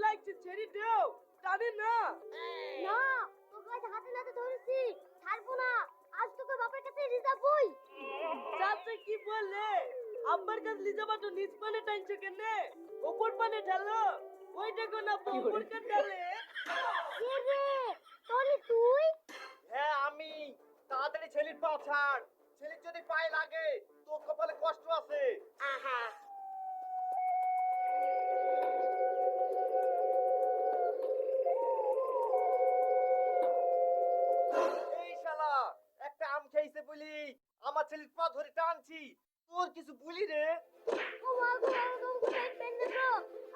লাগছে ছেড়ে দাও জানি না না তোকে আজ হাতে নাতে ধরেছি ছাড়বো না আজ তোকে বাপের কাছে রিজাবই চাচা কি বলে আব্বার কাছে লিজা বাটো নিচ পানে টাইনছে কেনে উপর পানে ঢালো ওই দেখো না উপর কান ঢালে কে রে তোলি তুই হ্যাঁ আমি তাড়াতাড়ি ছেলের পা ছাড় ছেলের যদি পায়ে লাগে তোর কপালে কষ্ট আছে আহা এই শালা একটা আম খাইছে বলি আমার ছেলের পা ধরে টানছি তোর কিছু বলি রে ও মা গো আমাকে পেন পেন দেখো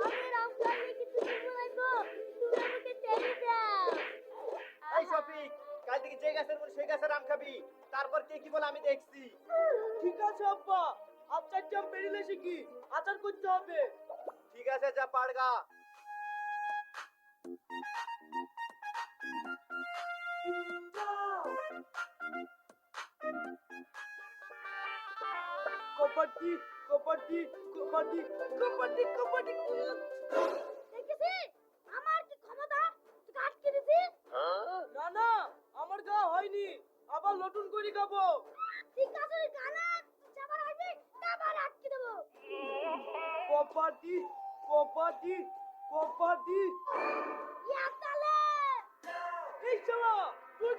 আমি রাম খালি কিছু দিব লাগবো তুমি আমাকে ছেড়ে দাও এই শফিক কাল থেকে যে গাছের মনে সেই গাছের আম খাবি তারপর কে কি বলে আমি দেখছি ঠিক আছে আব্বা আচার জাম পেরিলে শিখি আচার করতে হবে ঠিক আছে যা পাড়গা কবাডি কবাডি কবাডি কবাডি কবাডি দেখেছি আমার কি ক্ষমতা তুই আটকে দিছিস না না আমার গা হয়নি আবার নতুন করে খাবো ঠিক আছে গানা যাবার আগে আবার আটকে দেবো কবাডি কবাডি কবাডি ইয়া তালে এই শালা